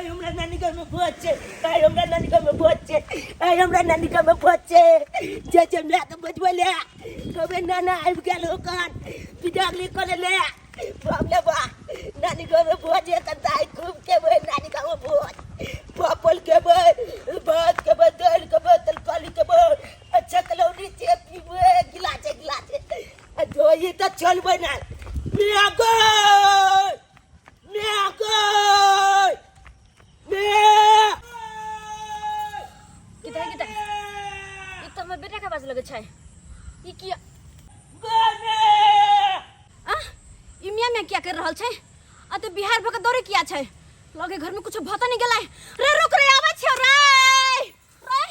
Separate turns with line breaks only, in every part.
आई हमरा नानी घर में भोज छे आई हमरा नानी घर में भोज छे आई हमरा नानी घर में भोज छे जे जे मैं तो बजबले कबे नाना आबि गेल होकन बिदागली करे ले बाप ले बा नानी घर में भोज है त दाई खूब के बे नानी घर में भोज पापल के बे भात के बे दाल के बे तरकारी के बे अच्छा कलौनी छे पीबे गिलासे जो ये तो चल बना मैं
किता ई त हमर बेटा के बाज लगे छै ई की आ ई मियां में क्या कर रहल छै आ तो बिहार भक दौरे किया छै लगे घर में कुछ भता नहीं गेलै रे रुक रे आबै छै रे रे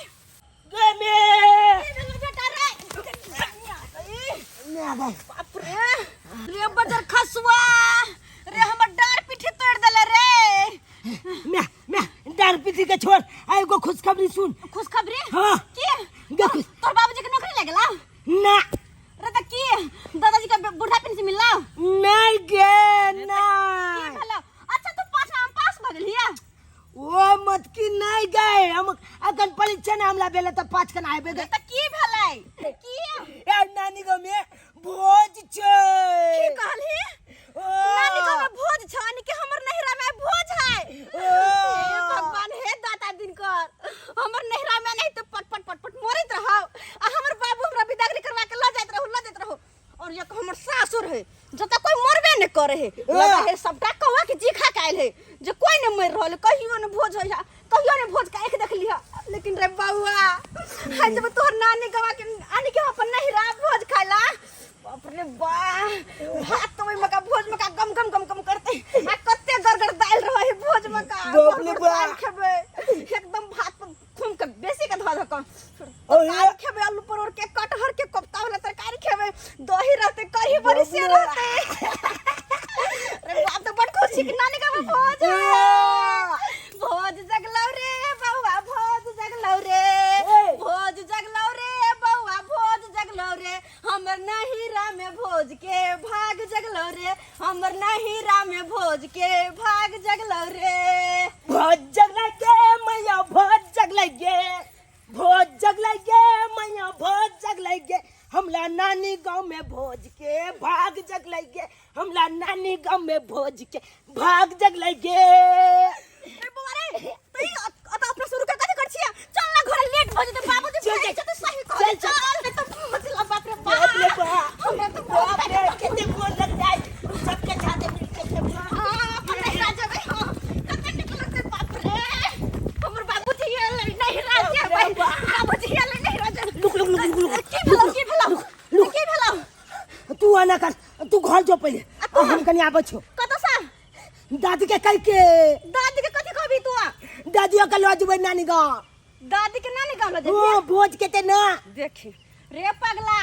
गमे
बेटा रे बाप रे रे बजर खसुआ रे हमर डार पीठी तोड़ देले रे
मैं डार पीठी के छोड़ आई को खुशखबरी सुन
खुशखबरी
हां
की
देख
तोर बाबूजी के नौकरी लग गेला
ना
रे त की दादाजी के बुढ़ा पेंशन मिलला
नहीं गे ना
की भेला अच्छा तू पास भ गेलिया
ओ मत की नहीं गए हम अखन परीक्षा ना हमला बेले त 5 कन आबे गए
त की भेलै की
यार नानी गो में भोज छै
की कहली नानी गो में भोज छ अनि के हमर नहिरा में भोज है हे भगवान हे दाता दिन कर हमर नहिरा में नहीं तो पट मोरित रहौ आ हमर बाबू हमरा बिदागरी करवा के ल जाइत रहौ और ये हमर सासुर है जत कोई मरबे न करे है लगा है सबटा कौवा के जी खा के आइल है जे कोई न मर रहल कहियो न भोज होय कहियो न भोज का एक देख लिया लेकिन रे बाबूआ हाय जब तोहर नानी गवा के आनी के अपन नहिरा भोज खाइला बाप रे बा भात तो मका भोज मका गम करते आ कते गरगर दाल रहे है भोज मका
बाप रे बा
खेबे एकदम भात खूम के बेसी के धो धक तरकारी खेबे आलू परोर के कटहर के कोफ्ता वाला तरकारी खेबे दही रहते कढ़ी बड़ी से रहते रे बाप तो बड़ खुशी के नानी का भोज जगलौ रे बउआ भोज जगलौ रे बउआ भोज जगलौ रे हमर नहिरा में भोज के भाग जगलौ रे हमर नहिरा में भोज के भाग जगलौ रे
भोज जगलै गे मैया भोज जगलै गे मैया भोज जगलै गे हमला नानी गांव में भोज के भाग जगलै गे हमला नानी गांव में भोज के भाग जगलै गे
रे बुआ रे तई अत अपना शुरू कर कथि कर छिया चल ना घर लेट भ जेते बाबूजी चल तो सही कह चल तो मतलब बाप रे
बा हमरा तो बाप रे केते मोन लग जाए सबके साथे मिलके
पता राजा भाई कते निकल लगते बाप रे हमर बाबूजी ये नहीं राजा भाई बाबूजी ये नहीं राजा
लुक
की भेला
तू आना कर तू घर जो पहले हम कनी आबै छो
कत सा
दादी के कह के
दादी के कथि कहबी तू
दादी के लो जबै नानी गांव
दादी के नानी गांव ले
ओ भोज के ते ना
देखी रे पगला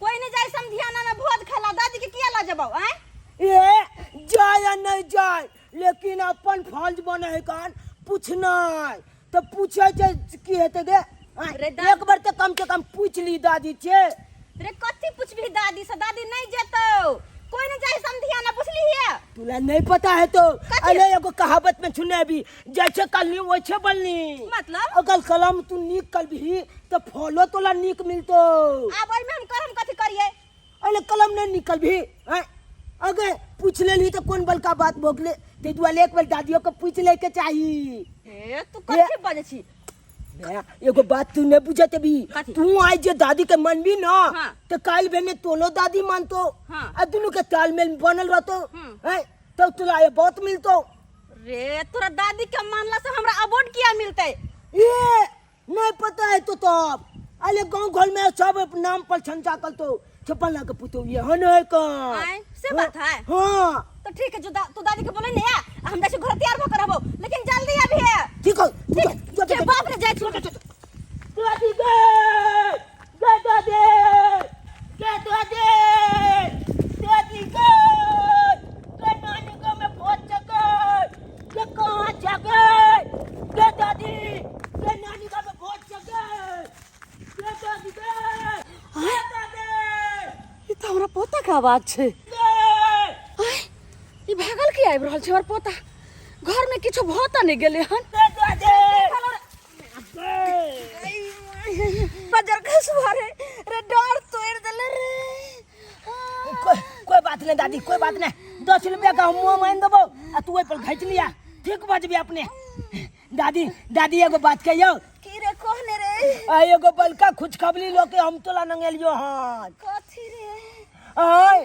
कोई नहीं जाय समधियाना में भोज खाला दादी के किया ला जबौ हैं
ए जाय या नहीं जाय लेकिन अपन फर्ज बने है कान पूछना तो पूछे जे की हेते गे एक बार तो कम से कम पूछ ली दादी छे
रे कथि पूछबी दादी से दादी नहीं जेतो कोई नहीं जाय समधियाना पूछली है
तुला नहीं पता है तो अरे एगो कहावत में सुने भी जैसे कलनी वैसे बलनी
मतलब
अगर कलम तू नीक कलबी तो फलो तोला नीक मिलतो
अब ओइ में हम करम कथि करिए
अरे कलम नहीं निकल भी अगर पूछ लेली तो कौन बलका बात भोगले ते दुआले एक बार दादियों को पूछ ले के चाहिए
ए तू कथि बाजे छी
एगो बात तू नहीं बुझते भी तू आई जे दादी के मन भी ना तो काल बेने तोलो दादी मानतो आ दोनों के तालमेल बनल रहतो हैं तो तुला ये बहुत मिलतो
रे तोरा दादी के मानला से हमरा अवार्ड किया मिलते
ये नहीं पता है तो तब अरे गांव घर में सब नाम पर छंचा कल तो छपन लगा पुतो ये हन है का
से बात है
हां
तो ठीक है जो तू दादी के बोले नहीं हम जैसे घर तैयार भ करबो लेकिन जल्दी अभी है
ठीक है
के बाप रे जाय
दादी गे दादी नानी को मैं भोज जगह के कहां जगह के दादी के नानी का मैं भोज जगह के दादी
ई त हमरा पोता के आवाज छे ई भागल के आइब रहल छै हमर पोता घर में किछु भोता नहीं गेले हन बजर के सुहारे रे डर तोड़ देले रे
कोई बात नहीं दादी, कोई बात नहीं। 10 रुपया का मुँह मान देबो आ तू पर घाट लिया, ठीक बजबे अपने। दादी दादी एगो बात कहियो।
की रे कहने रे
आ एगो बलका खुशखबरी लोके हम तोला नंगेलियो हन।
कथी रे
आय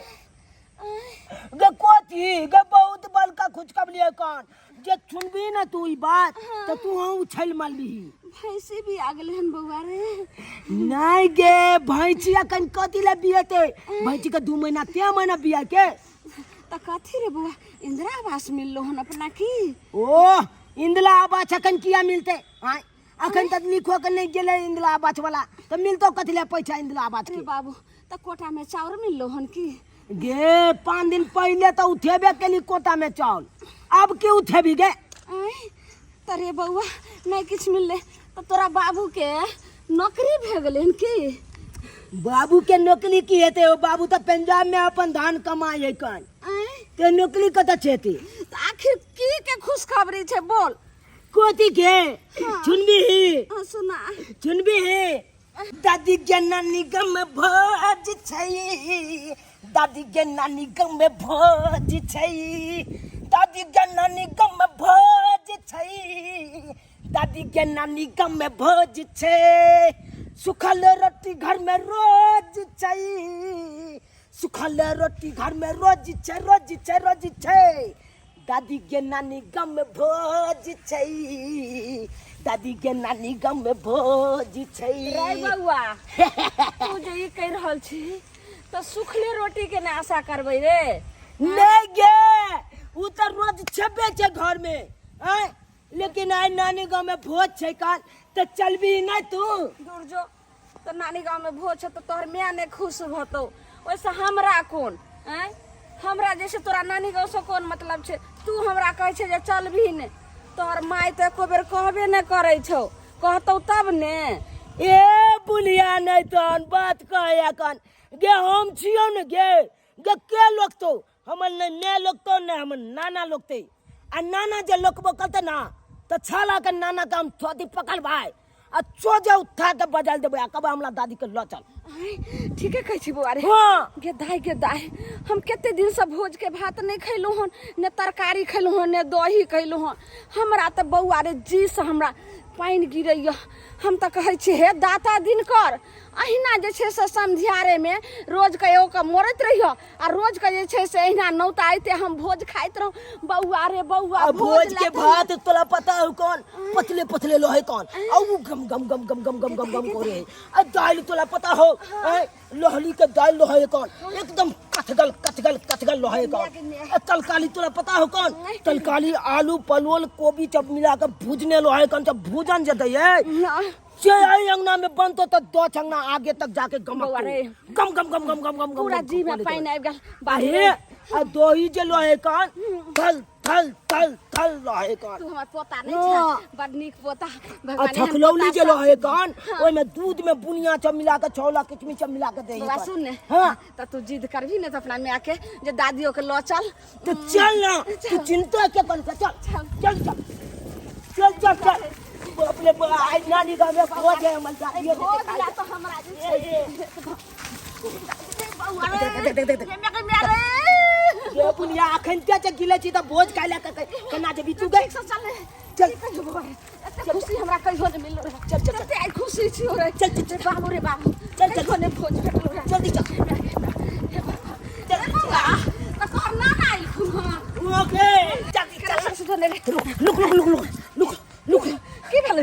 गे कोथी गे बहुत बलका खुशखबरी है कान जे सुनबी ना तू ई बात तो तू हम उछल मारली।
भैंसी भी आ गेले हन बउआ रे
नहीं गे भैंसी अखन कथी ले बियते, भैंसी का 2 महीना 3 महीना बिया के
त कथी रे बउआ इंदिरा आवास मिललो हन अपना की
ओ इंदिरा आवास अखन किया मिलते आय अखन तक लिखो के नहीं गेले इंदिरा आवास वाला तो मिलतो कथी ले पैसा इंदिरा आवास के
बाबू त कोटा में चाउर मिललो हन की
गे 5 दिन पहले तो उठेबे केली कोटा में चाउल, अब के उठेबी गे
तरे बउआ नहीं किछ मिलले तो तोरा बाबू के नौकरी भे गेले हन की
बाबू के नौकरी की हेते हो, बाबू तो पंजाब में अपन धान कमाए है कन ते नौकरी कत छेती
तो आखिर की के खुशखबरी छे बोल
कोती के सुनबी
सुना
सुनबी दादी के नानी गम भोज छै, दादी के नानी गम भोज छै, दादी के नानी गम भोज छै, दादी के नानी गम भोज छै, सुखल रोटी घर में रोज छै, सुखल रोटी घर में रोज छै रोज छै रोज छै, दादी के नानी गम भोज छै, दादी के नानी गम भोज छै।
रे बउआ तू जे ई कह रहल छी तो सुखले रोटी के ना आशा करबै रे
नहीं गे उ तो रोज छबे छै घर में हैं, लेकिन आई नानी गांव में भोज छै काल तो चलबी नहीं तू
दूर जो तो नानी गांव में भोज छ तो तोहर माय ने खुश भतो वैसे हमरा कोन हैं, हमरा जैसे तोरा नानी गांव से कोन मतलब छे, तू हमरा कहे छे जे चलबी ने तोहर माय तो एको बेर कहबे न करे छौ, कहतौ तब ने
ए बुलिया नहीं तो बात कहे कन गे हम छियो न गे गे के लोग तो हमर ने लोग तो ने हमर नाना लोग ते आ नाना जे लोकबो करते ना तो छाला के नाना का हम थोड़ी पकड़ भाई आ चोजे उठा के बजाल देबे आ कब हमला दादी के लो चल
ठीक है कह छी बुआ रे
हाँ
गे दाई हम केते दिन से भोज के भात नहीं खैलू हन ने तरकारी खैलू हन ने दही खैलू हन, हमरा तो बउआ रे जी से हमरा पानी गिरैया, हम तो कहे छी हे दाता दिन कर अहिना जे छे से संध्यारे में रोज के एगो के मरत रहियो आ रोज के जे छे से अहिना नौता आइते हम भोज खाइत रहूं बउआ रे बउआ
भोज के भात तोला पता है कौन पतले पतले लोहे कौन औ गम गम गम गम गम गम गम गम करे आ दाल तोला पता हो लोहली के दाल लोहे कौन एकदम कथगल कथगल कथगल लोहे कौन तलकाली तोला पता हो कौन तलकाली आलू पलवल कोबी सब मिला के भूजने लोहे कौन जब भूजन जते है से आई अंगना में बनतो तो 2 अंगना आगे तक जाके गम गम गम गम गम गम गम
पूरा जी में पानी आ गेल
बाहे आ दोही जे लोहे कान थल थल थल थल लोहे कान
तू हमर पोता नहीं छ बड़ नीक पोता
आ थकलौली जे लोहे कान ओय में दूध में बुनिया सब मिला के छोला किशमिश सब मिला के दे
बाबा सुन ने
हां
त तू जिद करबी ने तो अपना मां के जे दादियों के लो चल
तो चल ना तू चिंता के कर चल चल चल चल चल चल अपने आई नानी का में पहुंच गए हम ये
तो हमरा
ये पुलिया अखन के गिले छी त भोज खाइला केना जे बिचू गए
चल खुशी हमरा कहियो ने मिललो चल चल चल आई खुशी छी रे चल चल बाबू रे बाबू चल चल कोने भोज भेटलो रे
जल्दी चल
चल बाबा त करना ना आई
ओके जल्दी
चल सुन ले
look look look look look look
की भेल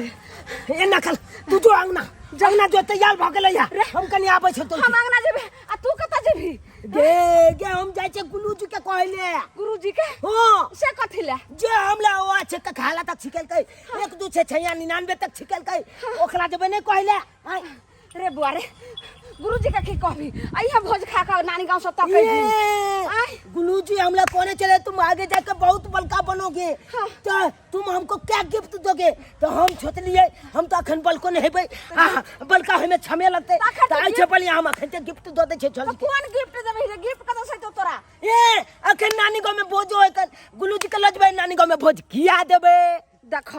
एना खल तू जो अंगना जंगना जो तैयार भ गेलै हम कनी आबै छ तो
हम अंगना जेबे आ तू कत जेबी
गे गे हम जाय छ गुरुजी के कहले
गुरुजी के
हां
से कथि ले
जे हमला ओ छ तक हाला तक छिकल कै 1 2 6 6 99 तक छिकल कै ओखला जेबे नै कहले
रे बुआ रे गुरुजी का की कहबी आइया भोज खा का नानी गांव से तक आई
गुरुजी हमला कोने चले तुम आगे जाकर बहुत बड़का बनोगे।
हाँ।
तो तुम हमको क्या गिफ्ट दोगे? तो हम सोच लिए हम तो अखन बलको नहीं भाई बलका हमें छमे लगते तो आई छे बलिया हम अखन गिफ्ट दो दे छे चल
कौन गिफ्ट देबे रे गिफ्ट कत से तो तोरा
ए अखन नानी गांव में भोज होय कल गुरुजी के लजबे नानी गांव में भोज किया देबे
देख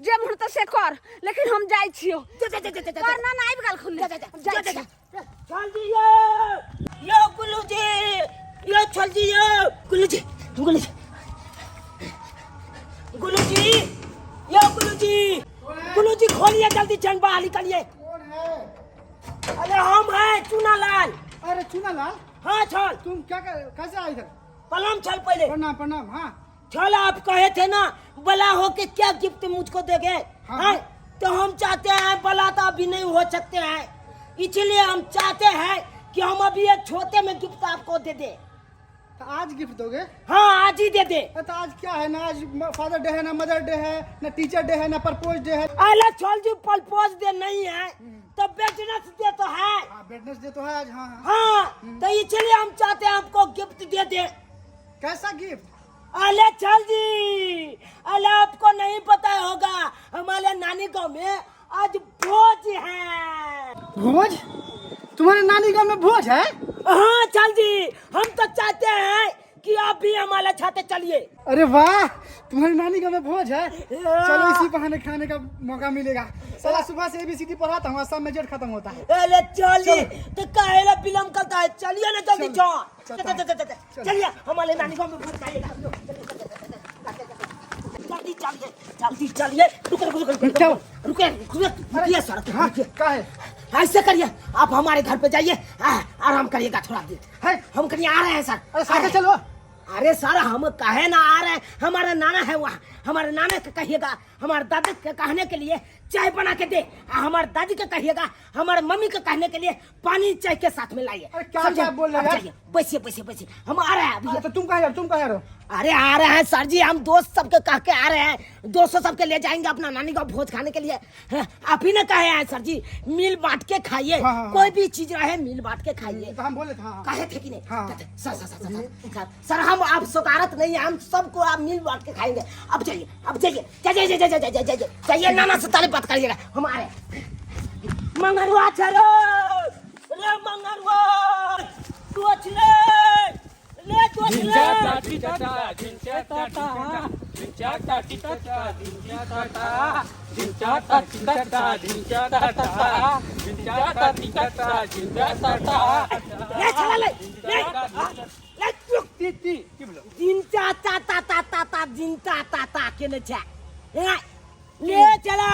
जे मुहूर्त तो से कर लेकिन हम जाई छियो
जा
करना ना आबि गेल खुले जाई
चल दियो यो गुरुजी यो चल दियो गुरुजी गुरुजी यो गुरुजी खोलिए जल्दी चंग बाहर निकलिए।
कौन है?
अरे हम हैं चूनालाल।
अरे चूनालाल
हाँ चल
तुम क्या कैसे आए इधर?
प्रणाम चल पहले
प्रणाम प्रणाम। हाँ
चल आप कहे थे ना बला हो के क्या गिफ्ट मुझको देंगे
हाँ,
हैं? तो हम चाहते हैं बला तो अभी नहीं हो सकते हैं इसलिए हम चाहते हैं कि हम अभी एक छोटे में गिफ्ट आपको दे दे।
तो आज गिफ्ट दोगे?
हाँ आज ही दे दे।
तो आज क्या है ना, आज फादर डे है ना, मदर डे है ना, टीचर डे है ना, प्रपोज डे है।
अरे चल जी प्रपोज डे नहीं है तो वेडनेस डे तो है।
वेडनेस डे तो है आज। हाँ
हाँ तो इसलिए हम चाहते हैं आपको गिफ्ट दे दे।
कैसा गिफ्ट?
अरे चल जी अरे आपको नहीं पता होगा हमारे नानी गांव में आज भोज है।
भोज? तुम्हारे नानी गांव में भोज है?
हाँ चल जी हम तो चाहते हैं कि आप भी हमारे साथ चलिए।
अरे वाह, तुम्हारी नानी गांव में भोज है। चलो इसी बहाने खाने का मौका मिलेगा। साला सुबह से ABCD पढ़ाता हूँ, शाम में जेट खत्म होता है।
अरे चल जी तो काहेला विलम्ब करता है, चलिए ना जल्दी चलिए हमारे नानी गांव में भोज खाइएगा। जल्दी चलिए रुकिए सड़क
हाँ क्या है?
ऐसे करिए आप हमारे घर पे जाइए आराम करिएगा थोड़ा देर है हम कहीं आ रहे हैं सर।
अरे साथ चलो।
अरे सर हम कहे ना आ रहे हैं हमारा नाना है वहाँ हमारे नाना के कहिएगा हमारे दादी के कहने के लिए चाय बना के दे हमारे दादी के कहिएगा हमारे मम्मी के कहने के लिए पानी चाय के साथ में लाइए।
अरे क्या बोल रहे हैं?
बैसिए हम आ रहे हैं अभी।
तो तुम कहाँ हो?
अरे आ रहे हैं सर जी हम दोस्त सबके कह के आ रहे हैं दोस्तों सबके ले जाएंगे अपना नानी का भोज खाने के लिए। आप ही ने कहे हैं सर जी मिल बांट के खाइए।
हाँ।
कोई भी चीज रहे मिल बांट के खाइए।
तो हम बोले थे। हाँ।
कहे थे कि नहीं?
हाँ।
सर हम आप सकारात नहीं है हम सबको आप मिल बांट के खाएंगे। अब जाइए नाना से ताली बात करिएगा हम आ रहे हैं। मंगरवा चलो रे मंगरवा सोच ले ले चला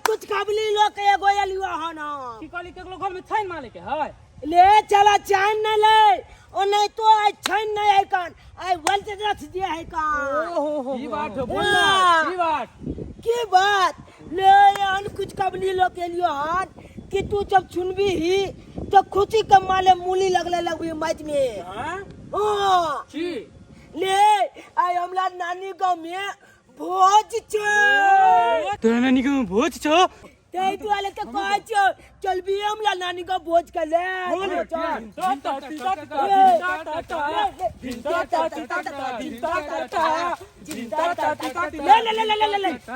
कुछ काबली लोग एगो एलियो ह ना
की कहली केकरो घर में छैन माले के है
ले चला चैन न ले ओ नहीं तो आई छैन नहीं है कान आई वोल्टेज रख दिया है कान।
की बात हो बोल ना
की बात ले यान कुछ काबली लोग के लिए हां कि तू जब सुनबी ही तो खुशी के माले मूली लगले लगबी मैच में।
हां
हां
की
ले आई हमला नानी गांव में भोज छे।
तोरा नानी के भोज छ
ते तू वाले के कह छ चल भी हमला नानी का भोज कर ले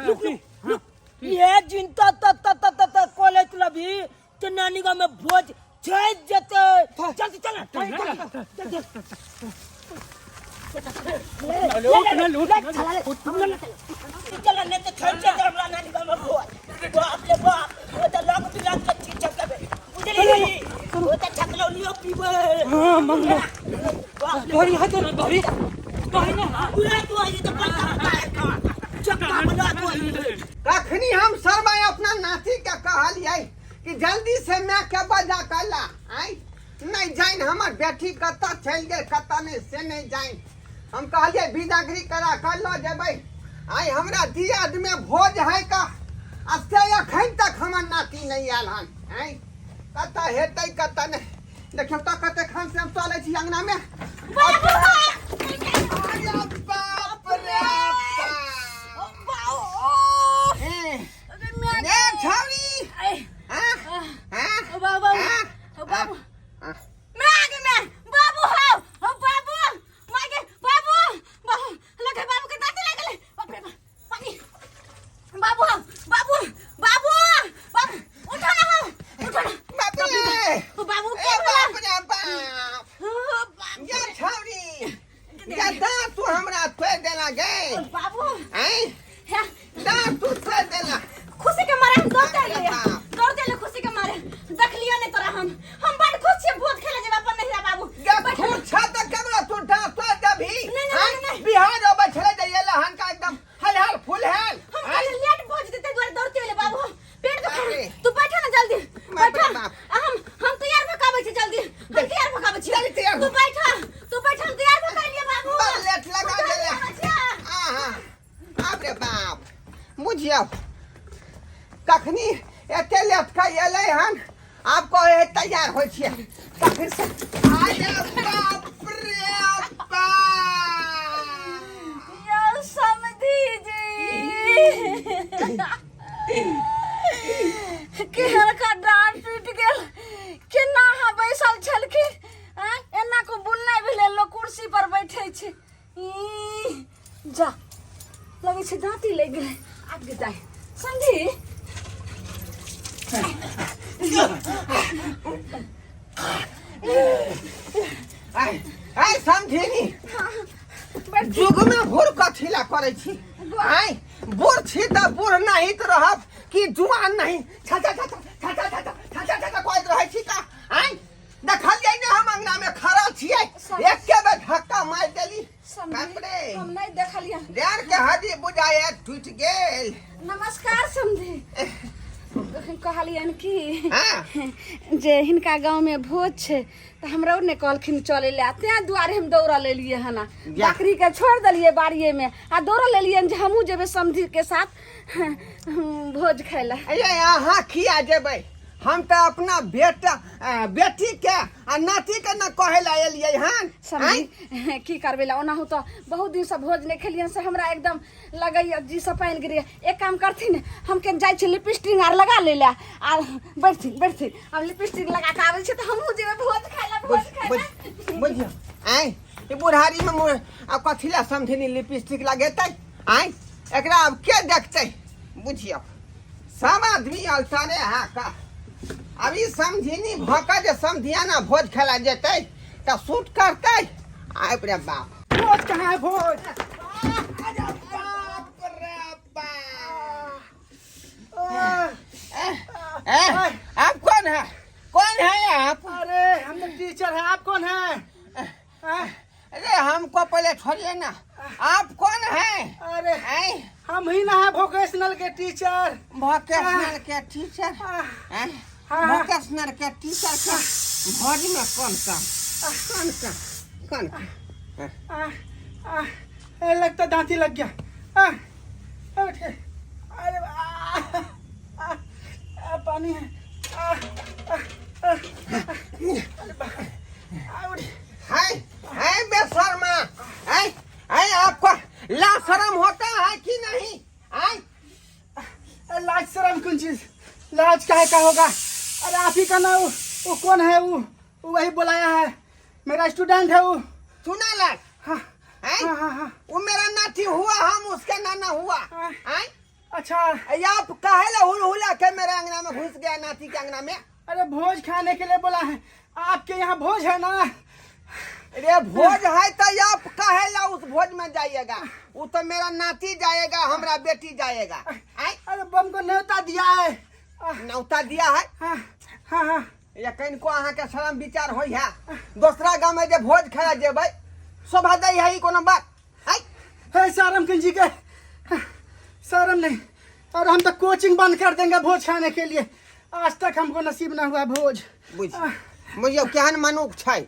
रुक ये जिंता त कॉलेज लभी तो नानी का में भोज छे जते जल्दी चल चल नहीं तो खर्च हमरा नानी का में भोज बाप रे बाप वो तो लग भी लग के चीज चक्के बुझली वो तो चकलो लियो पीबे।
हां मंगलो तोरी हाथ ना तोरी कहि ना
पूरा तो ये तो पता है चक्का बना तो
कखनी हम सब अपना नाती के कहलिए कि जल्दी से मैं के बजा कला आई नहीं जाइन हमर बेटी कत्ता चल गए कत्ता ने से नहीं जाइन हम कहलिए बिदागरी करा कर लो जेबै आई हमरा दिया में भोज है का अस्ते अखन तक हमर नाती नहीं आयल हन आई कत्ता हेतै कत्ता ने देखियो त कते खान से हम चलै छी अंगना में बाप रे बुझियो कखनी एते लेट का एलै हन आप कहे तैयार होइ छियै तखन से आय बाप रे बाप
यो समधी जी केहन का डांट पीट गेल केना हा बैसल छलखिन एना को बुलनाइ भेलै लोग कुर्सी पर बैठे छै जा लगे छै दाँती लग गेलै आगे जाए समझी
आय समझी जुग में भूर कथिला करे छी आय बूढ़ छी त बूढ़ नहीं त रहब कि जुआन नहीं छाता छाता छाता छाता छाता छाता कोई रहे छी का आय देखलिए ने हम अंगना में खड़ा छिए एक के बे धक्का मार देली बाप रे
हम नहीं देखलिए
देर के हड्डी बुझाए टूट गेल
नमस्कार समझी कहलियन कि
हां
जे हिनका गांव में भोज छै त हमरा ने कहलखिन चले ले ते दुआरे हम दौड़ा लेलिए हना बकरी के छोड़ देलिए बाड़िए में आ दौड़ा लेलिए जे हमहू जेबे समधी के साथ भोज खाइला
अरे यहाँ खिया जेबै हम तो अपना बेटा बेटी के आ नाती के न कहे ला एलिए हन
समझी की करबे ला ओना हो तो बहुत दिन से भोज नहीं खेलियन से हमरा एकदम लगैया जी से पाइन गिरे एक काम करथिन हम के जाय छै लिपस्टिक आर लगा ले ला आ बैठथिन अब लिपस्टिक लगा के आबै छै त हमहू जेबे भोज खाइला
बुझियो आय ई बुढ़ारी में अब कथिला समझनी लिपस्टिक लगेतै आय एकरा अब के देखतै बुझियो सब आदमी अलसाने हा का अभी समझिनी भका जे समधियाना भोज खेला जेतै त शूट करतै आय रे बाप
भोज कहाँ है भोज
बाप रे बाप आप कौन है आप
अरे हम टीचर है आप कौन है
अरे हमको पहले छोड़िए ना आप कौन है
अरे हम ही ना है वोकेशनल के टीचर
वोकेशनल के टीचर वोकेशनल के टीचर के भोज में कौन
लगता दांती लग गया अरे पानी है
है बेशर्मा है आपको लाज शर्म होता है कि नहीं
लाज शर्म कौन चीज लाज काहे का होगा अरे आप ही का ना वो कौन है वो वही बुलाया है मेरा स्टूडेंट है वो
सुना लाज
हाँ।
वो मेरा नाती हुआ हम उसके नाना हुआ
अच्छा
आप काहे ला हुला के मेरे अंगना में घुस गया नाती के अंगना में
अरे भोज खाने के लिए बोला है आपके यहाँ भोज है ना
अरे भोज है तो आप काहे ला उस भोज में जाइएगा वो तो मेरा नाती जाएगा हमरा बेटी जाएगा
अरे बम को न्योता दिया है
न्योता दिया है
हाँ
या कहीं को अहाँ के शर्म विचार होई है दूसरा गांव में जे भोज खाया जेबै शोभा दै है ई कोनो बात
है शर्म किन जी के शर्म नहीं और हम तो कोचिंग बंद कर देंगे भोज खाने के लिए आज तक हमको नसीब ना हुआ भोज
बुझियो केहन मनुख छै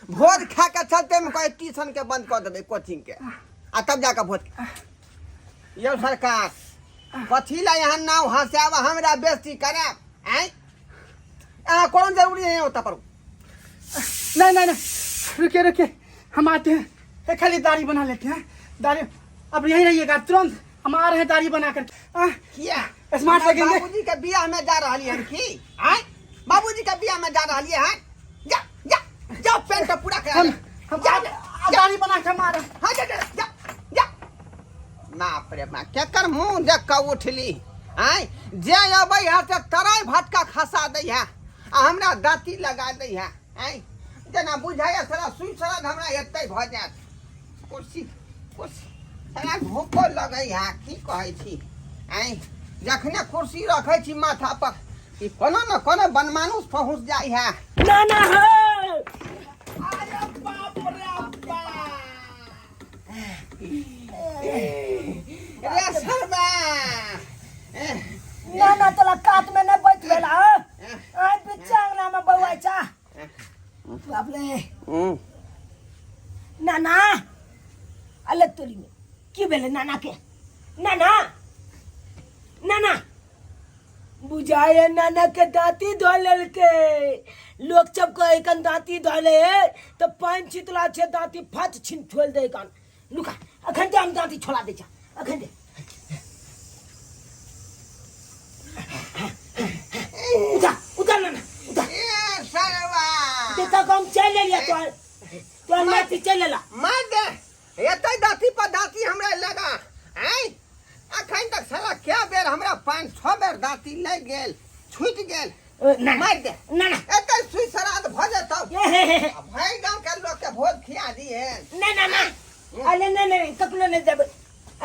भोज खा के चलते में कोई ट्यूशन के बंद कर देबै कोचिंग के आ तब जाकर भोज यो सरकार कथी ला यहाँ नाव हंसावा हमरा बेइज्जती कराब कौन जरूरी है होता पर
नहीं रुकिए हम आते हैं खाली दाढ़ी बना लेते हैं दाढ़ी अब यहीं रहिएगा तुरंत हम आ रहे हैं दाढ़ी बनाकर
किया
स्मार्ट लगेंगे
बाबूजी के बियाह में जा रही है की बाबूजी के बियाह में जा रही है जा पेंट पूरा करा
हम दाढ़ी बना के मार
जा बाप रे बाप केकर मुंह देख के उठली जे अबै है से तराई भटका खसा दै है आ हमरा दाँती लगा दै है जना बुझाइए सारा सुई सराद हमरा एते भ जात कुर्सी सारा भूखो लगै है की कहै छी जखने कुर्सी रखै छी माथा पर कि कोनो न कोनो बनमानुस पहुँच जाइ है
नाना हो
अरे बाप रे रे सरबा
नाना तोला कात में न बैठ गेला आइ बिच्चा अंगना में बौआइ छा बाप रे नाना अले तोरी में की भेले नाना के नाना बुझाए नाना के दांती धो लेलके लोग सब कहे कन दांती धोले तो पान छितला छे दांती फट छिन छोल दे कन लुका अखन दे हम दांती छोड़ा दे जा अखन दे उधर नाना उधर
ए सरवा
ते तक हम चले लिया तो मैं चले ला
मार दे एतै दाती पर दाती हमरा लगा हैं अखन तक साला क्या बेर हमरा 5-6 बेर दाती लग गेल छूट गेल
ना
मार दे
नाना
एतै सुई सराद भ जतौ भाई गांव के लोग के भोज खिया दिए
ना ना ना अले ना ना ककलो ने जब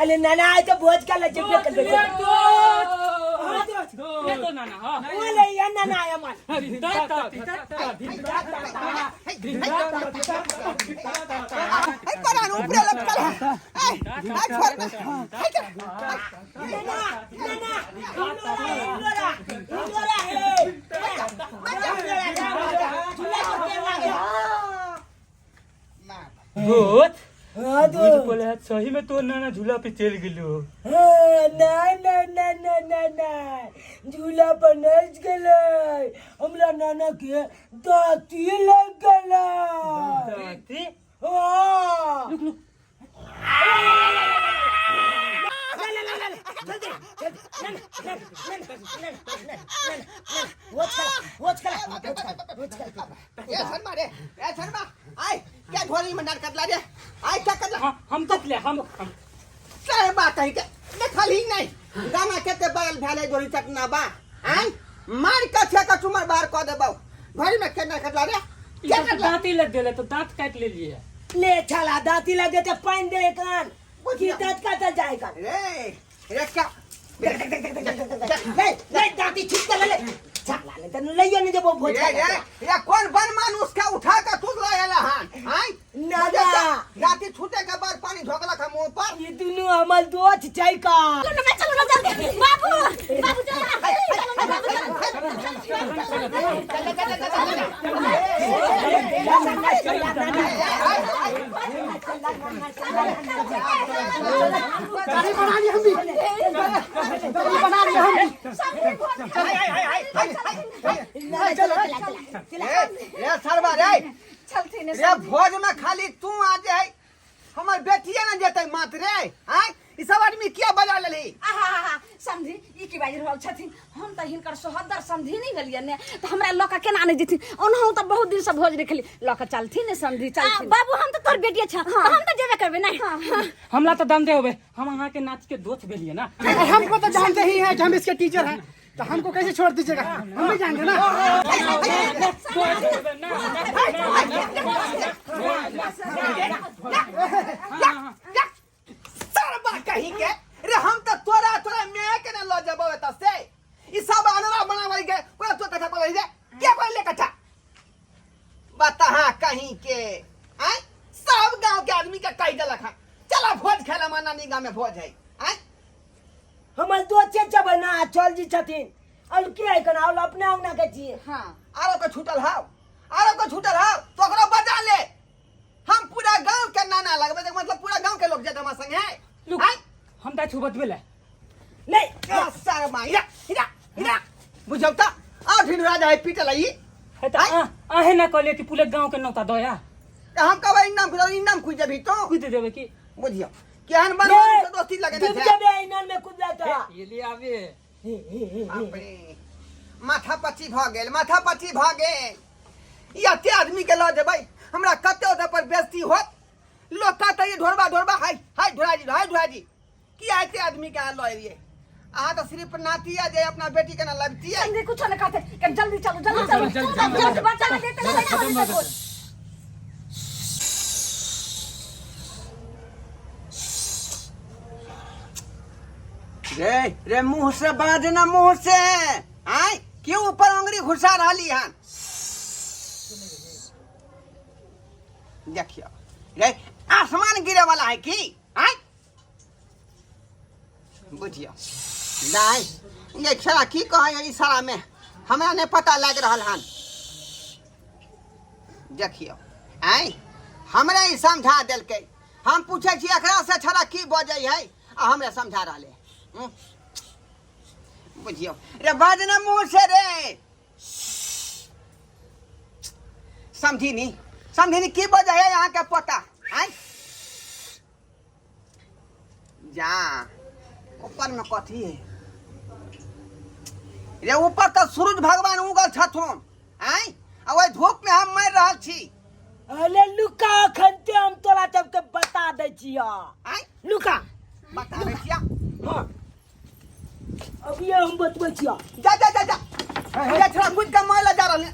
अले नाना आज तो भोज का लज्जत कर दे
ये तो नाना हां
बोले या नाना आया मन
ए परा ऊपर लग कर ए छोड़
भूत
हाँ तो
मुझे बोले आज सही में तो नाना झूला पे चल गेलो
ना ना ना ना ना ना झूला पर नच गले हमरा नाना के दाती लग गला
दाती
हाँ
रुक रुक
ए शर्मा रे ए शर्मा आई क्या ढोली में नाटक ला रे आई क्या कर
हम तो ले हम
क्या बात है के देखल ही नहीं गाना केते बगल भेले जोरी चटना बा आई मार के छे का चुमर बाहर क देबौ ढोली में केना कर ला रे क्या कर ला
दांती लग गेले तो दांत काट ले लिए
ले छला दाती लगे तो पानी दे कान की दांत काटा जाए कान
रे क्या
ले दाती छिप ले छला ले तने ले नहीं जब भोज
ये कौन बनमान उसका उठा के तू लायला हां आई
नाना
राती छूटे के बाद पानी झोकला का मुंह पर
ये दोनों हमार दोस्त चाय का
चलो ना जल्दी बाबू बाबू
दाढ़ी बना ली हम भी दाढ़ी बना ली हम भी
चलो
ए सरवा रे
चलती ने
रे भोज में खाली तू आ जाए हमर बेटिया न जेतै मात रे हैं ई सब आदमी किया बजा लेली
आहा समझी ई की बाजी रहल छथिन हम त हिनकर सोहदर समझी नहीं गलियन ने त हमरा लका केना नै जेथिन ओनहु त बहुत दिन से भोज देखली लका चलथि ने समझी चलथि बाबू हम त तोर बेटिया छ हम त जेबे करबे नहीं
हमला तो दाम दे होबे हम वहां के नाच के दोस्त भेलिए ना
हमको तो जानते ही हैं कि हम इसके टीचर हैं तो हमको कैसे छोड़ दीजिएगा हम भी जाएंगे ना
सरवा कहीं के रे हम त तोरा तोरा मैं के न ल जबो त से ई सब अनरा बनावई के पूरा तो कथा बोलै जे क्या बोल ले कथा बता हां कहीं के हैं सब गांव के आदमी के कह देलक हां चला भोज खेला माना नी गांव में भोज है हैं
हमार दोस्त चचा बना चल जी छथिन और के है कना अपने अंगना के जी
हां
आरो को छूटल हाव तो ओकरा बजा ले हम पूरा गांव के नाना लगबे देख मतलब पूरा गांव के लोग जे हमार संग है
लुक
हैं
हम ता छुबत बेले
नहीं सर माइरा इरा बुझौ त आ फिर राजा है पीटल आई
है त आहे ना कहले कि पूरे गांव के नौता दया
हम कबे इनाम कुछ जभी तो
कुछ देबे की
बुझियो केहन बनवा से दोस्ती लगे
तुम
ना
जब इनाम में कूद जाता
ये ले आवे
अपने माथा पच्ची भ गेल या ते आदमी के ल देबै हमरा कते ओदे पर बेइज्जती होत लोग कहते ये ढोरबा हाय ढोराजी की आते आदमी के ल एलिए आहा तो सिर्फ नाती है जे अपना बेटी के ना लगती है
संगे कुछ न कहते कि जल्दी चलो जल्दी बच्चा लेते नहीं
रे मुंह से बाजना मुंह से आय क्यों ऊपर उंगली घुसा रही है देखियो रे आसमान गिरे वाला है की आय बुझियो नहीं ये छड़ा की कहे इशारा में हमरा ने पता लग रहल हन देखियो आय हमरा ही समझा देलकै हम पूछे छी एकरा से छड़ा की बजै है आ हमरा समझा रहले बुझियो रे बाजना मुंह से रे समझी की वजह है यहाँ का पता है जा ऊपर में कथी है रे ऊपर तो सूरज भगवान उगल छथुन हैं आ ओइ धूप में हम मर रहल छी
अरे लुका खनते हम तोरा सबके बता दै छिया
हैं
लुका
बता दै छिया
हाँ अभी हम बतबै छिया
जा जा जा जा ये छोरा कुछ का मैला जा रहल है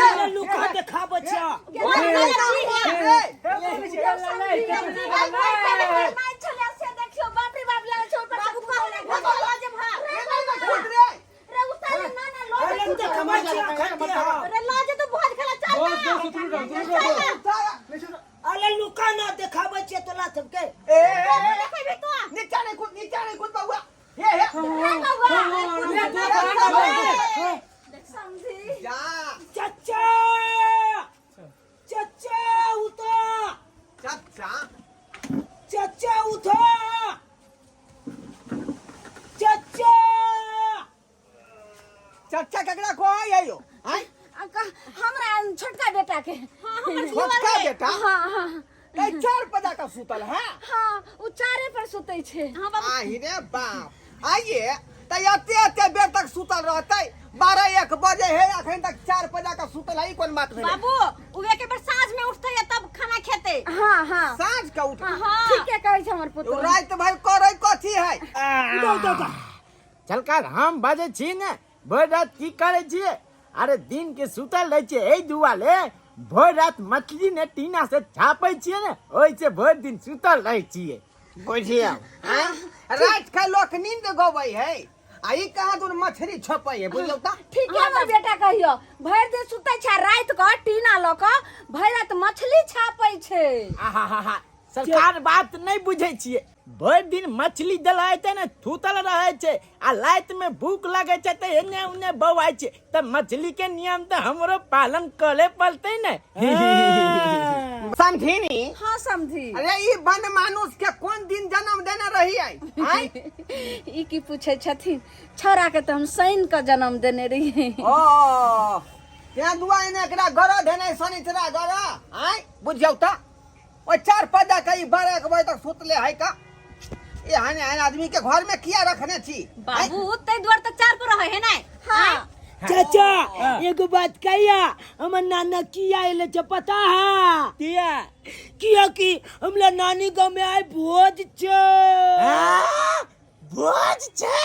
अरे लुका देखाबै छिया अरे देखाबै छिया खनते हम अरे लुका ना देखाबै छिया तोरा सबके
नीचा नहीं कूद बउआ हे जा
चचा चचा उठा
चाचा
चचा उठा चचा
चाचा ककरा को है यो हैं
हमरा छोटका बेटा के
छोटका बेटा
हाँ हाँ
कई 4 बजा का सुतल है
हाँ उ चारे पर सुतै छे
आही रे बाप आइए त एते बेर तक सुतल रहतै 12-1 बजे है अखन तक 4 बजा का सुतल है कोन बात भेलै
बाबू उ एक बार साँझ में उठते है तब खाना खेते हाँ हाँ
साँझ का उठ
ठीक है कहै छै हमर पुत्र
रात भर करे कथी है
चल कर हम बाजे छी ने भर रात की करे छिए अरे दिन के सुतल रहे छिए एहि दुआरे भर रात मछली ने टीना से छापै छिए ने ओइ से भर दिन सुतल रहे छिए
बुझियो हैं रात का लोक नींद गबै है आई कहां दूर मछली छपै है बुझलौ त
ठीक है हमर बेटा कहियो भर दिन सुतै छै रात क टीना ल क भर रात मछली छापै छै
आहा सरकार बात नहीं बुझे छिए भर दिन मछली दलाइते ने थूतल रहे छे आ रात में भूख लगे छे त एने उने बवाय छे त मछली के नियम त हमरो पालन करे पड़ते ने
समझीनी
हाँ समझी
अरे ई बन मानुष के कौन दिन जन्म देने रही है हैं
ई की पूछे छथिन छोरा के त हम शनि का जन्म देने रही
ओ त्या दुआ इने एकरा गरा देने शनिचरा गरा हैं बुझौ त ओ 4 बजा के 12 बजे तक सुतले है का ये हने आदमी के घर में किया रखने छी
बाबू तै द्वार तक 4 पर रहे है ना हाँ
चाचा एगो बात कहिया हमर नाना किया एले छ पता है किया कि हमला नानी गांव में आए भोज छे
भोज छे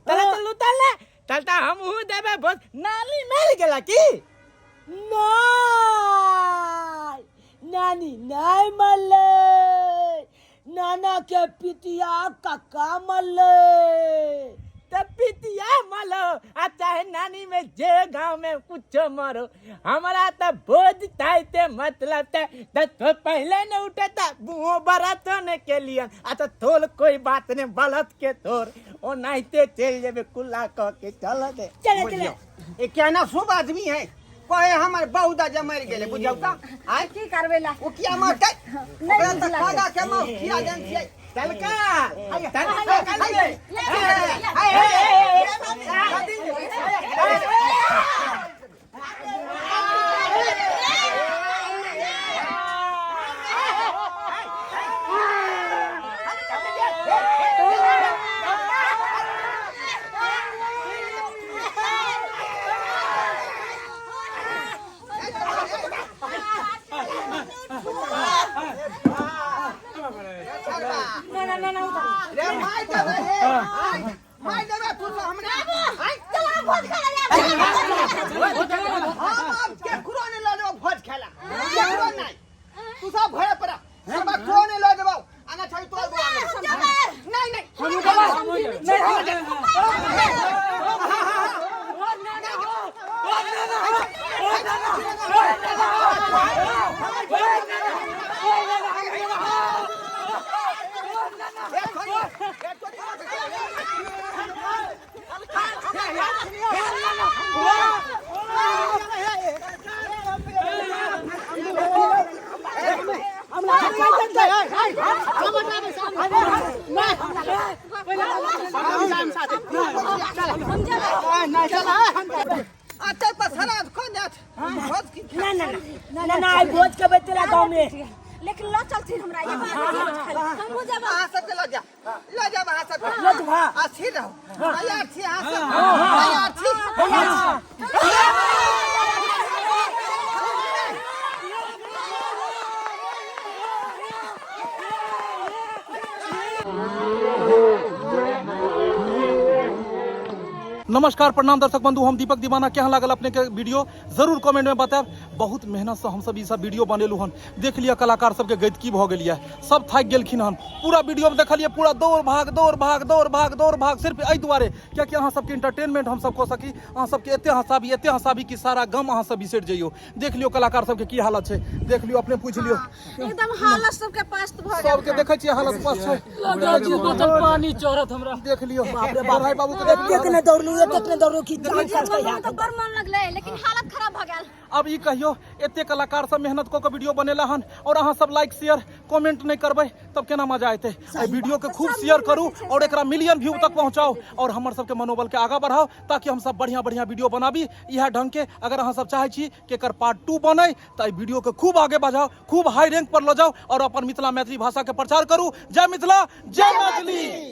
तले चलू तले तलता हम हु देबे भोज नाली मिल गेला की
नानी नहीं मल्ले नाना के पितिया काका मल्ले
तब पितिया मलो आ चाहे नानी में जे गांव में कुछ मरो हमारा त भोज ताइते मतलब तो पहले न उठता बुओ बरातने के लिए आ तो थोल कोई बात ने बलत के तोर ओ नाइते चल जेबे कुल्ला कह के चल दे
चले
ये क्या ना शुभ आदमी है कोई हमर बहुदा जे मर गेले बुझौ त आय
की करबे ला
ओ किया मरतै ओकरा त खाना के मां किया जान छियै
चल का
रे माय देबे माय देबे तू तो हमरा आय
चला भोज खाला
हम अब के कुरो ने ल लेबो भोज खेला कुरो नहीं तू सब घरे पर सब कुरो ने ल देबो आना छै तो नहीं नहीं हम
ना ना ना ना आई भोज के बेतेला गांव में
लेकिन लो चलती हमरा ये बात हम हो जाब
अहाँ सबके लो जा अहाँ सबके
लो जा
अस्थिर रहो तैयार छी अहाँ सब तैयार छी
नमस्कार प्रणाम दर्शक बंधु, हम दीपक दीवाना। क्या लागल अपने के वीडियो जरूर कमेंट में बताएब। बहुत मेहनत से हम सब ई सब वीडियो बनेलू हन। देख लिया कलाकार सबके गतिकी भ गेलिए, सब थाक गेलखिन हन। पूरा वीडियो में देखलिए पूरा दौड़ भाग सिर्फ एहि दुआरे कियाकि अहाँ सबके एंटरटेनमेंट हम सब कऽ सकी, अहाँ सबके एते हंसाबी कि सारा गम अहाँ सब बिसरि जइयो। देख लियो कलाकार सबके की हालत छै, देख लियो, अपने पूछ लियो।
एकदम हालत सबके पास भ गेल,
सबके देखै छियै हालत पास छै।
पानी चढ़त हमरा।
देख लियो भाई बाबू के
कितने दौड़लू कितने दौड़लू की जान खर्च कर
हमरा तो बड़ मन लगले लेकिन हालत खराब भ गेल।
अब ई कहियो एते कलाकार सब मेहनत कऽ के वीडियो बनेला हन और अहाँ सब लाइक शेयर कमेंट नहीं करबै तब केना मजा आते। एहि वीडियो के खूब शेयर करू और एकरा मिलियन व्यू तक पहुंचाओ और हमर सबके मनोबल के आगा बढ़ाओ ताकि हम सब बढ़िया वीडियो बनाबी इहा ढंग के। अगर अहाँ सब चाहे छी कि एकर पार्ट 2 बने त एहि वीडियो के खूब आगे बढ़ाओ, खूब हाई रैंक पर ल जाओ और अपन मिथिला मैथिली भाषा के प्रचार करू। जय मिथिला, जय मैथिली।